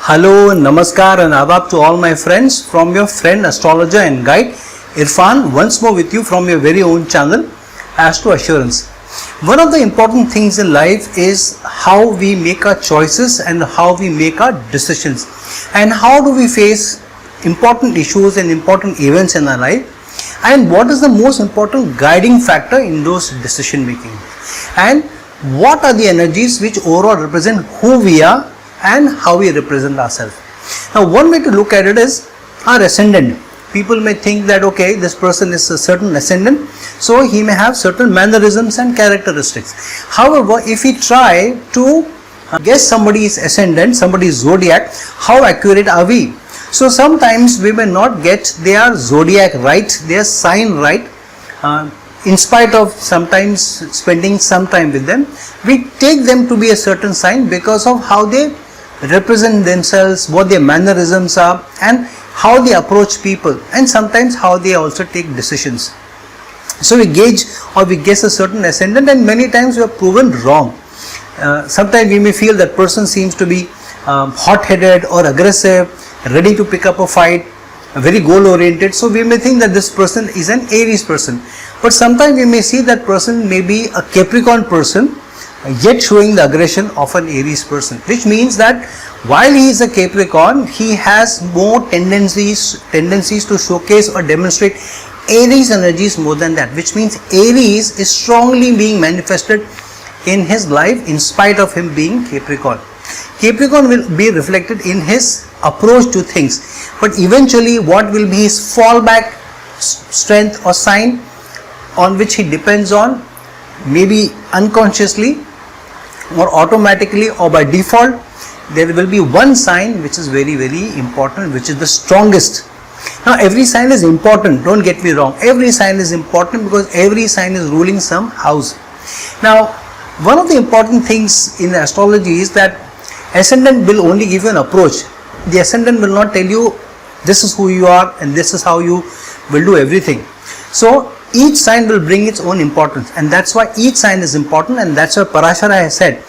Hello, Namaskar and Adab to all my friends from your friend astrologer and guide Irfan, once more with you from your very own channel Astro Assurance. One of the important things in life is how we make our choices and how we make our decisions, and how do we face important issues and important events in our life, and what is the most important guiding factor in those decision making, and what are the energies which overall represent who we are and how we represent ourselves. Now, one way to look at it is our ascendant. People may think that okay, this person is a certain ascendant, so he may have certain mannerisms and characteristics. However, if we try to guess somebody's ascendant, somebody's zodiac, how accurate are we? So sometimes we may not get their zodiac right, their sign right. In spite of sometimes spending some time with them, we take them to be a certain sign because of how they represent themselves, what their mannerisms are, and how they approach people, and sometimes how they also take decisions. So we gauge or we guess a certain ascendant, and many times we are proven wrong. Sometimes we may feel that person seems to be hot-headed or aggressive, ready to pick up a fight, very goal-oriented. So we may think that this person is an Aries person, but sometimes we may see that person may be a Capricorn person, yet showing the aggression of an Aries person, which means that while he is a Capricorn, he has more tendencies to showcase or demonstrate Aries energies more than that, which means Aries is strongly being manifested in his life in spite of him being Capricorn. Capricorn will be reflected in his approach to things, but eventually what will be his fallback strength or sign on which he depends on, maybe unconsciously or automatically or by default, there will be one sign which is very important, which is the strongest. Now every sign is important, don't get me wrong, every sign is important because every sign is ruling some house. Now one of the important things in astrology is that ascendant will only give you an approach. The ascendant will not tell you this is who you are and this is how you will do everything. So each sign will bring its own importance, and that's why each sign is important, and that's why Parashara has said,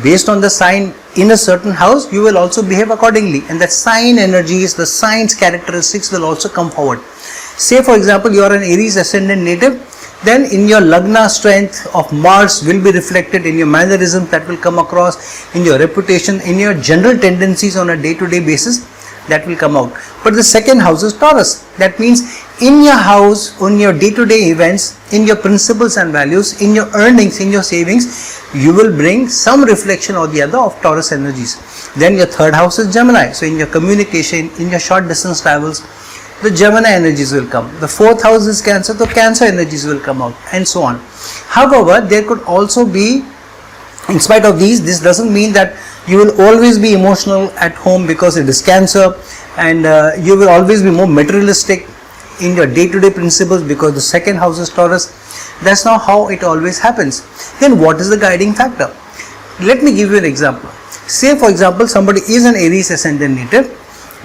based on the sign in a certain house, you will also behave accordingly, and that sign energies, the sign's characteristics will also come forward. Say for example, you are an Aries ascendant native, then in your Lagna strength of Mars will be reflected in your mannerisms that will come across, in your reputation, in your general tendencies on a day-to-day basis that will come out. But the second house is Taurus. That means in your house, on your day-to-day events, in your principles and values, in your earnings, in your savings, you will bring some reflection or the other of Taurus energies. Then your third house is Gemini. So in your communication, in your short distance travels, the Gemini energies will come. The fourth house is Cancer, so Cancer energies will come out, and so on. However, there could also be, in spite of these, this doesn't mean that you will always be emotional at home because it is Cancer, and you will always be more materialistic in your day-to-day principles because the second house is Taurus. That's not how it always happens. Then what is the guiding factor? Let me give you an example. Say for example, somebody is an Aries ascendant native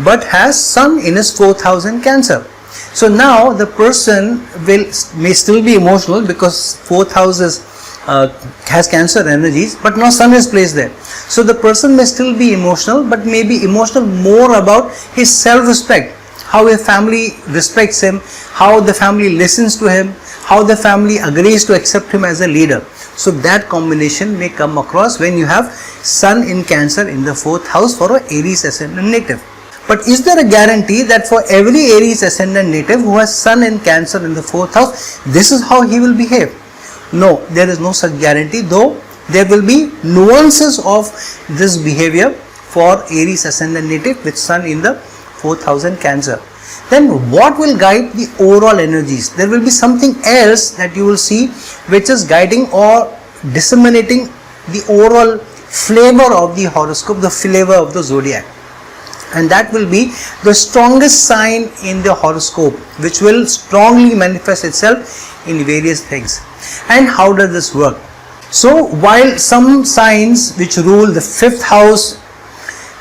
but has Sun in his fourth house in Cancer. So now the person may still be emotional because fourth house has Cancer energies, but now Sun is placed there. So the person may still be emotional, but may be emotional more about his self-respect, how a family respects him, how the family listens to him, how the family agrees to accept him as a leader. So that combination may come across when you have Sun in Cancer in the fourth house for an Aries ascendant native. But is there a guarantee that for every Aries ascendant native who has Sun in Cancer in the fourth house, this is how he will behave? No, there is no such guarantee, though there will be nuances of this behavior for Aries ascendant native with Sun in the fourth house in Cancer. Then what will guide the overall energies? There will be something else that you will see which is guiding or disseminating the overall flavor of the horoscope, the flavor of the zodiac. And that will be the strongest sign in the horoscope, which will strongly manifest itself in various things. And how does this work? So while some signs which rule the fifth house,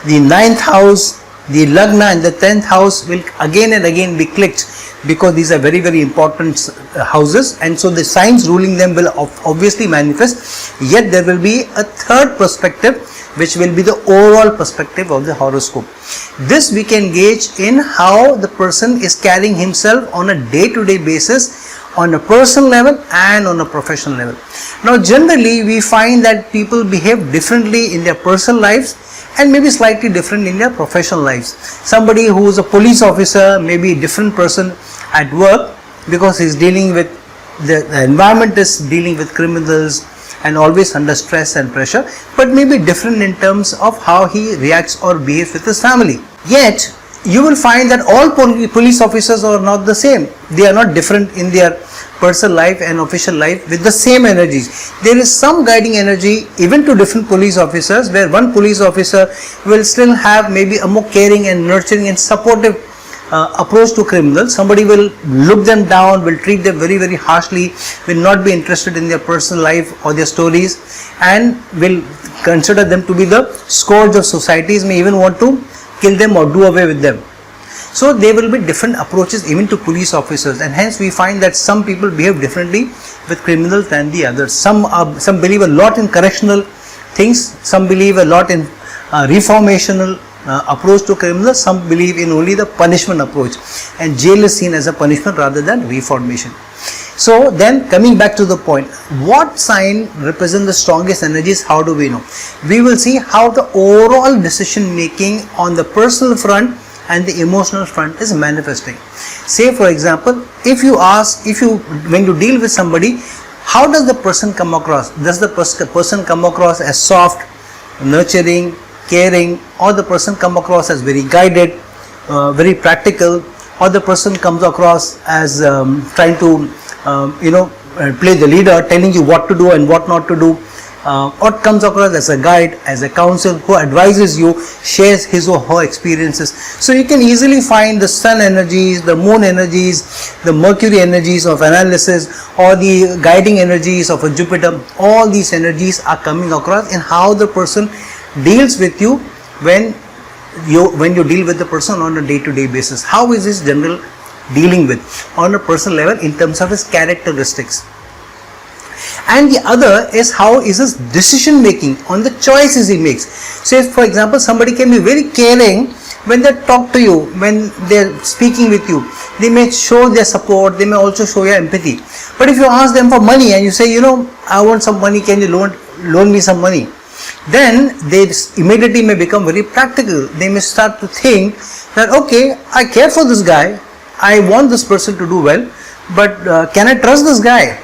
the ninth house, the Lagna and the 10th house will again and again be clicked, because these are very, very important houses, and so the signs ruling them will obviously manifest. Yet there will be a third perspective, which will be the overall perspective of the horoscope. This we can gauge in how the person is carrying himself on a day-to-day basis, on a personal level and on a professional level. Now generally we find that people behave differently in their personal lives and maybe slightly different in their professional lives. Somebody who is a police officer may be a different person at work because he is dealing with the environment, is dealing with criminals and always under stress and pressure, but may be different in terms of how he reacts or behaves with his family. Yet you will find that all police officers are not the same. They are not different in their personal life and official life with the same energies. There is some guiding energy even to different police officers, where one police officer will still have maybe a more caring and nurturing and supportive approach to criminals. Somebody will look them down, will treat them very, very harshly, will not be interested in their personal life or their stories, and will consider them to be the scourge of societies, may even want to kill them or do away with them. So there will be different approaches even to police officers, and hence we find that some people behave differently with criminals than the others. Some believe a lot in correctional things, some believe a lot in reformational approach to criminals, some believe in only the punishment approach, and jail is seen as a punishment rather than reformation. So then coming back to the point, what sign represents the strongest energies? How do we know? We will see how the overall decision making on the personal front and the emotional front is manifesting. Say for example, if you when you deal with somebody, how does the person come across? Does the person come across as soft, nurturing, caring, or the person come across as very guided, very practical, or the person comes across as trying to play the leader, telling you what to do and what not to do, or comes across as a guide, as a counsel who advises you, shares his or her experiences. So you can easily find the sun energies, the moon energies, the Mercury energies of analysis, or the guiding energies of a Jupiter. All these energies are coming across in how the person deals with you when you deal with the person on a day-to-day basis. How is his general dealing with on a personal level in terms of his characteristics? And the other is how is his decision making on the choices he makes. Say for example, somebody can be very caring when they talk to you, when they are speaking with you. They may show their support, they may also show your empathy. But if you ask them for money and you say, I want some money, can you loan me some money? Then they immediately may become very practical. They may start to think that, okay, I care for this guy, I want this person to do well, but can I trust this guy?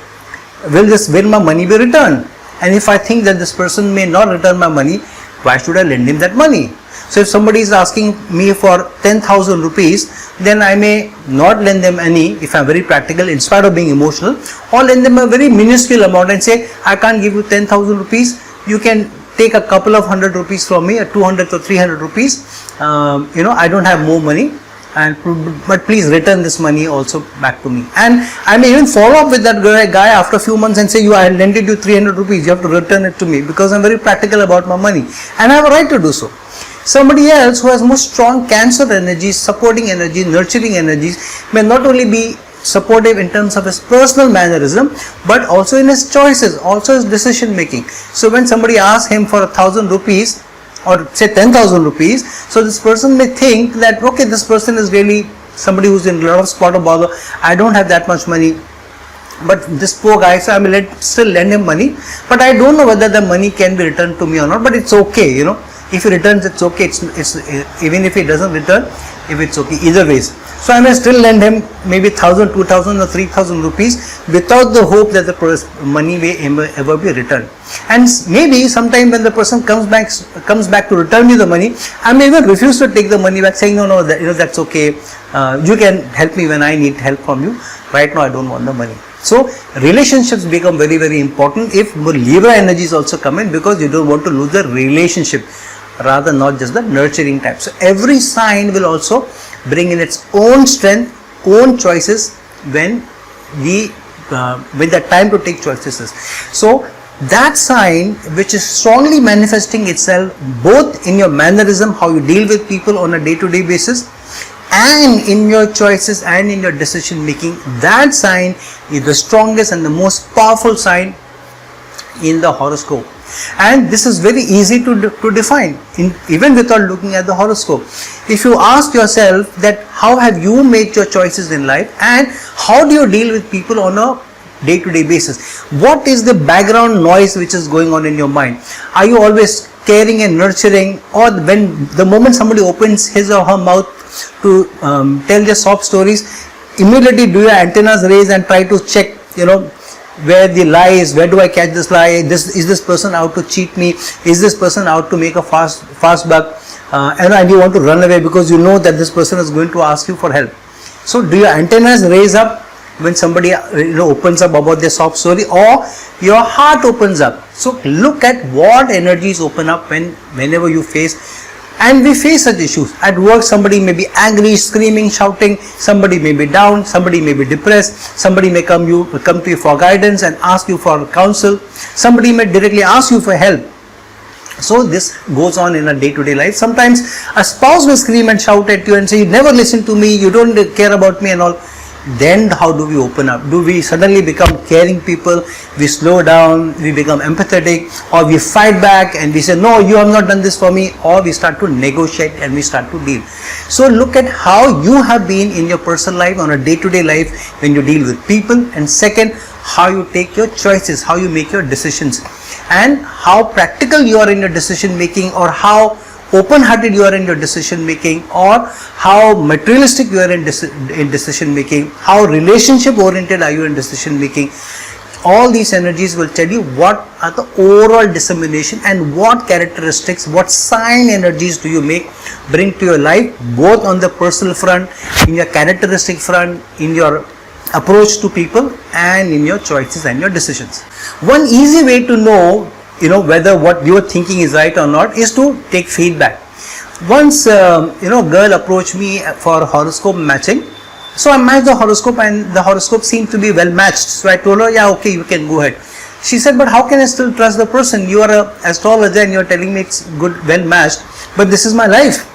Will my money be returned? And if I think that this person may not return my money, why should I lend him that money? So if somebody is asking me for 10,000 rupees, then I may not lend them any, if I am very practical, in spite of being emotional, or lend them a very minuscule amount and say, I can't give you 10,000 rupees, you can take a couple of 100 rupees from me, 200 or 300 rupees, I don't have more money, but please return this money also back to me. And I may even follow up with that guy after a few months and say, I lent you 300 rupees, you have to return it to me, because I'm very practical about my money and I have a right to do so. Somebody else who has more strong Cancer energies, supporting energies, nurturing energies, may not only be supportive in terms of his personal mannerism, but also in his choices, also his decision making. So when somebody asks him for 1,000 rupees or say 10,000 rupees, so this person may think that, okay, this person is really somebody who's in a lot of spot of bother, I don't have that much money, but this poor guy, so I may still lend him money, but I don't know whether the money can be returned to me or not, but it's okay, if he returns, it's okay, it's even if he doesn't return, if it's okay, either ways. So I may still lend him maybe 1,000, 2,000 or 3,000 rupees without the hope that the money may ever be returned. And maybe sometime when the person comes back to return me the money, I may even refuse to take the money back, saying no, that's okay. You can help me when I need help from you. Right now I don't want the money. So relationships become very, very important if Libra energies also come in, because you don't want to lose the relationship, rather not just the nurturing type. So every sign will also bring in its own strength, own choices when the time to take choices is. So that sign which is strongly manifesting itself both in your mannerism, how you deal with people on a day-to-day basis, and in your choices and in your decision making, that sign is the strongest and the most powerful sign in the horoscope. And this is very easy to define even without looking at the horoscope. If you ask yourself that how have you made your choices in life and how do you deal with people on a day-to-day basis, what is the background noise which is going on in your mind? Are you always caring and nurturing, or when the moment somebody opens his or her mouth to tell their sob stories, immediately do your antennas raise and try to check, where the lie is, where do I catch this lie, is this person out to cheat me, is this person out to make a fast buck, and you want to run away because you know that this person is going to ask you for help. So do your antennas raise up when somebody opens up about their sob story, or your heart opens up? So look at what energies open up whenever you face, and we face such issues. At work, somebody may be angry, screaming, shouting, somebody may be down, somebody may be depressed, somebody may come to you for guidance and ask you for counsel, somebody may directly ask you for help. So this goes on in a day-to-day life. Sometimes a spouse will scream and shout at you and say, you never listen to me, you don't care about me and all. Then how do we open up? Do we suddenly become caring people? We slow down, we become empathetic, or we fight back and we say, no, you have not done this for me, or we start to negotiate and we start to deal. So look at how you have been in your personal life, on a day-to-day life when you deal with people, and second, how you take your choices, how you make your decisions, and how practical you are in your decision making, or how open-hearted you are in your decision making, or how materialistic you are in decision making, how relationship oriented are you in decision making. All these energies will tell you what are the overall dissemination and what characteristics, what sign energies do you bring to your life, both on the personal front, in your characteristic front, in your approach to people, and in your choices and your decisions. One easy way to know whether what you are thinking is right or not is to take feedback. Once a girl approached me for horoscope matching, so I matched the horoscope and the horoscope seemed to be well matched. So I told her, yeah, okay, you can go ahead. She said, but how can I still trust the person? You are an astrologer and you are telling me it's good, well matched, but this is my life.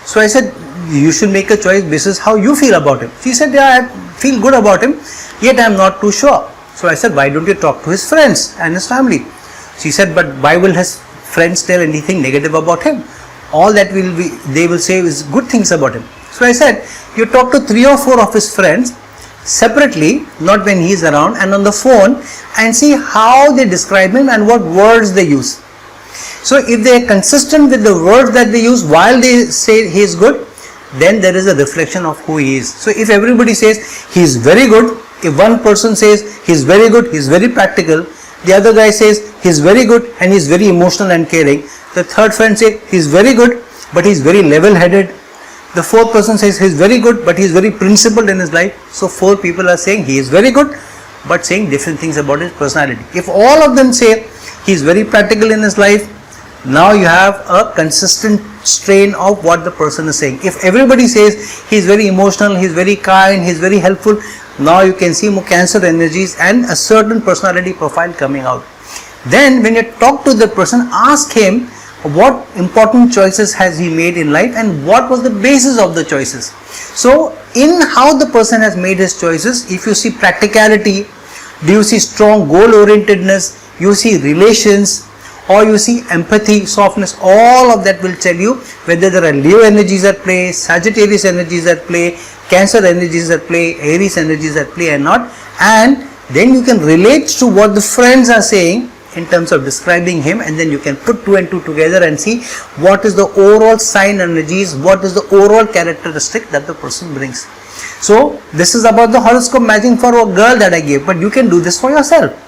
So I said, you should make a choice basis how you feel about him. She said, yeah, I feel good about him, yet I am not too sure. So I said, why don't you talk to his friends and his family? She said, but why will his friends tell anything negative about him? All that they will say is good things about him. So I said, you talk to 3 or 4 of his friends separately, not when he is around, and on the phone, and see how they describe him and what words they use. So if they are consistent with the words that they use while they say he is good, then there is a reflection of who he is. So if everybody says he is very good, if one person says he is very good, he is very practical, the other guy says he is very good and he is very emotional and caring, the third friend says he is very good but he is very level-headed, the fourth person says he is very good but he is very principled in his life. So 4 people are saying he is very good but saying different things about his personality. If all of them say he is very practical in his life, now you have a consistent strain of what the person is saying. If everybody says he is very emotional, he is very kind, he is very helpful, now you can see more Cancer energies and a certain personality profile coming out. Then when you talk to the person, ask him what important choices has he made in life and what was the basis of the choices. So in how the person has made his choices, if you see practicality, do you see strong goal orientedness, you see relations, or you see empathy, softness, all of that will tell you whether there are Leo energies at play, Sagittarius energies at play, Cancer energies at play, Aries energies at play and not. And then you can relate to what the friends are saying in terms of describing him, and then you can put 2 and 2 together and see what is the overall sign energies, what is the overall characteristic that the person brings. So this is about the horoscope matching for a girl that I gave, but you can do this for yourself.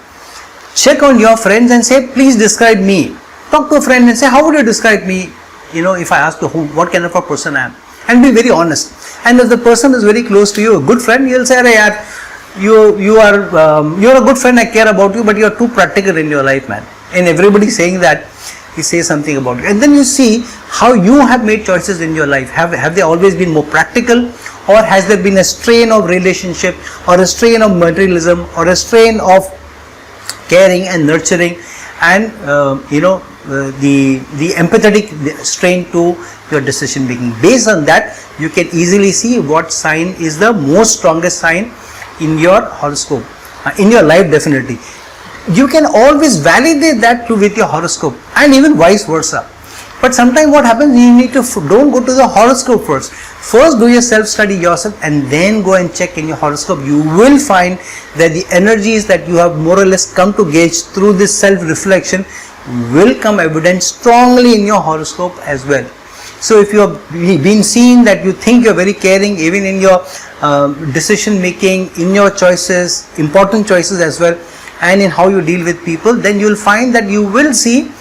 Check on your friends and say, please describe me. Talk to a friend and say, how would you describe me? If I ask you what kind of a person I am, and be very honest. And if the person is very close to you, a good friend, you'll say, you're a good friend, I care about you, but you're too practical in your life, man. And everybody saying that, he says something about you. And then you see how you have made choices in your life. Have they always been more practical, or has there been a strain of relationship, or a strain of materialism, or a strain of caring and nurturing, and the empathetic strain to your decision making. Based on that, you can easily see what sign is the most strongest sign in your horoscope, in your life definitely. You can always validate that with your horoscope, and even vice versa. But sometimes what happens, you need to don't go to the horoscope first. First do your self-study yourself and then go and check in your horoscope. You will find that the energies that you have more or less come to gauge through this self-reflection will come evident strongly in your horoscope as well. So if you have been seen that you think you are very caring, even in your decision making, in your choices, important choices as well, and in how you deal with people, then you will find that you will see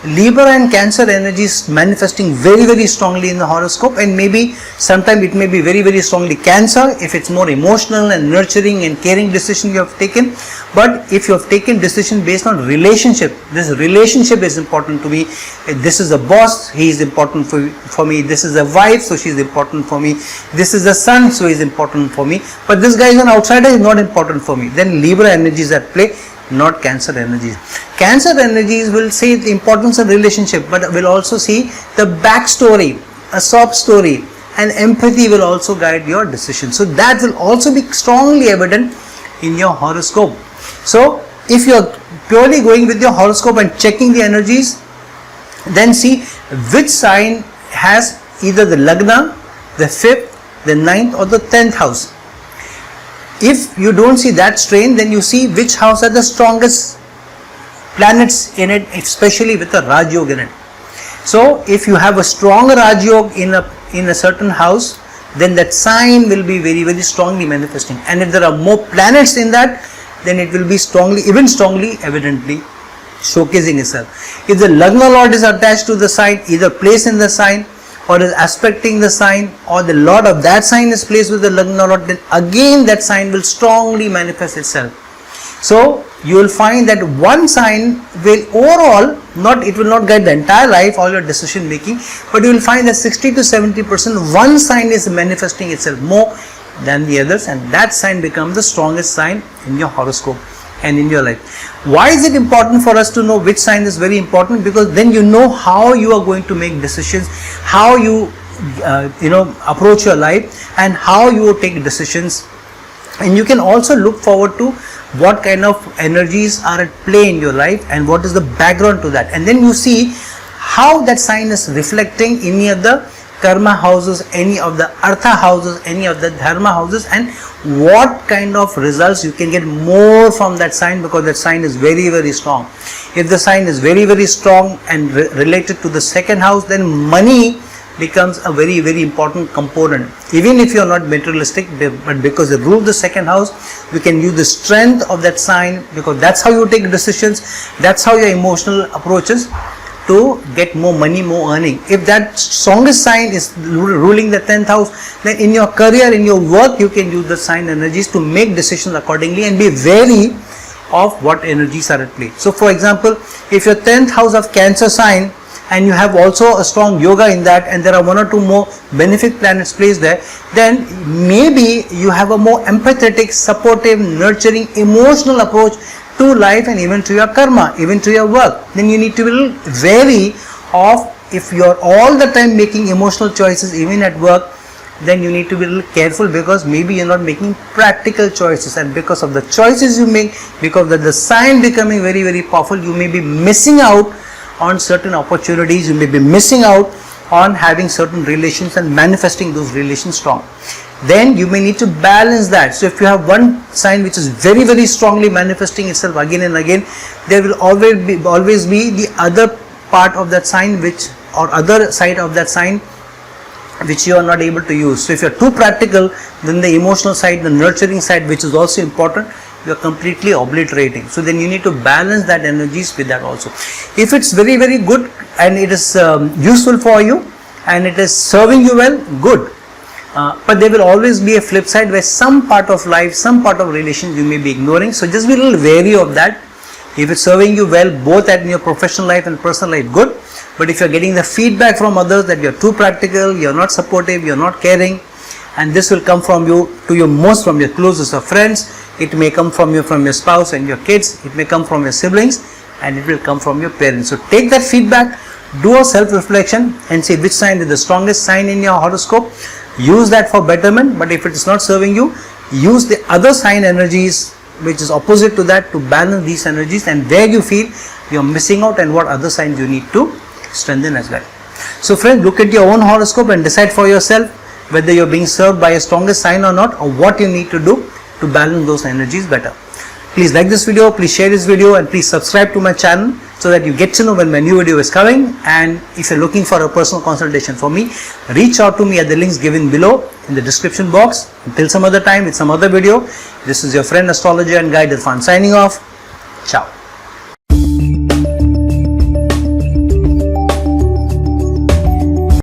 Libra and Cancer energies manifesting very, very strongly in the horoscope, and maybe sometime it may be very, very strongly Cancer if it's more emotional and nurturing and caring decision you have taken. But if you have taken decision based on relationship, this relationship is important to me. This is a boss, he is important for me. This is a wife, so she is important for me. This is a son, so he is important for me. But this guy is an outsider, is not important for me. Then Libra energies at play, not Cancer energies. Cancer energies will say the importance of relationship, but will also see the backstory, a sob story, and empathy will also guide your decision. So that will also be strongly evident in your horoscope. So if you are purely going with your horoscope and checking the energies, then see which sign has either the Lagna, the 5th, the 9th or the 10th house. If you don't see that strain, then you see which house are the strongest planets in it, especially with a Raj Yoga in it. So if you have a strong Raj Yoga in a certain house, then that sign will be very, very strongly manifesting. And if there are more planets in that, then it will be strongly, even strongly, evidently showcasing itself. If the Lagna Lord is attached to the sign, either placed in the sign or is aspecting the sign, or the Lord of that sign is placed with the Lagna Lord, then again that sign will strongly manifest itself. So you will find that one sign will overall, it will not guide the entire life, all your decision making, but you will find that 60 to 70% one sign is manifesting itself more than the others, and that sign becomes the strongest sign in your horoscope and in your life. Why is it important for us to know which sign is very important? Because then you know how you are going to make decisions, how you approach your life, and how you take decisions. And you can also look forward to what kind of energies are at play in your life and what is the background to that. And then you see how that sign is reflecting in any of the karma houses, any of the artha houses, any of the dharma houses, and what kind of results you can get more from that sign, because that sign is very, very strong. If the sign is very, very strong and related to the second house, then money becomes a very, very important component. Even if you are not materialistic, but because it rules the second house, you can use the strength of that sign, because that's how you take decisions, that's how your emotional approaches to get more money, more earning. If that strongest sign is ruling the 10th house, then in your career, in your work, you can use the sign energies to make decisions accordingly and be wary of what energies are at play. So for example, if your 10th house of Cancer sign and you have also a strong yoga in that, and there are one or two more benefic planets placed there, then maybe you have a more empathetic, supportive, nurturing, emotional approach to life and even to your karma, even to your work. Then you need to be wary of, if you are all the time making emotional choices even at work, then you need to be a little careful, because maybe you are not making practical choices, and because of the choices you make, because of the sign becoming very, very powerful, you may be missing out on certain opportunities, you may be missing out on having certain relations and manifesting those relations strong. Then you may need to balance that. So if you have one sign which is very, very strongly manifesting itself again and again, there will always be the other part of that sign or other side of that sign which you are not able to use. So if you are too practical, then the emotional side, the nurturing side, which is also important, you are completely obliterating. So then you need to balance that energies with that also. If it's very, very good and it is useful for you and it is serving you well, good. But there will always be a flip side where some part of life, some part of relations you may be ignoring. So just be a little wary of that. If it's serving you well, both at your professional life and personal life, good. But if you're getting the feedback from others that you're too practical, you're not supportive, you're not caring, and this will come from you to your most from your closest of friends, it may come from your spouse and your kids, it may come from your siblings, and it will come from your parents. So take that feedback, do a self-reflection and see which sign is the strongest sign in your horoscope. Use that for betterment, but if it is not serving you, use the other sign energies which is opposite to that to balance these energies, and where you feel you are missing out and what other signs you need to strengthen as well. So friends, look at your own horoscope and decide for yourself whether you are being served by a strongest sign or not, or what you need to do to balance those energies better. Please like this video, please share this video, and please subscribe to my channel so that you get to know when my new video is coming. And if you're looking for a personal consultation for me, reach out to me at the links given below in the description box. Until some other time with some other video, this is your friend, astrologer and guide Irfan signing off. Ciao.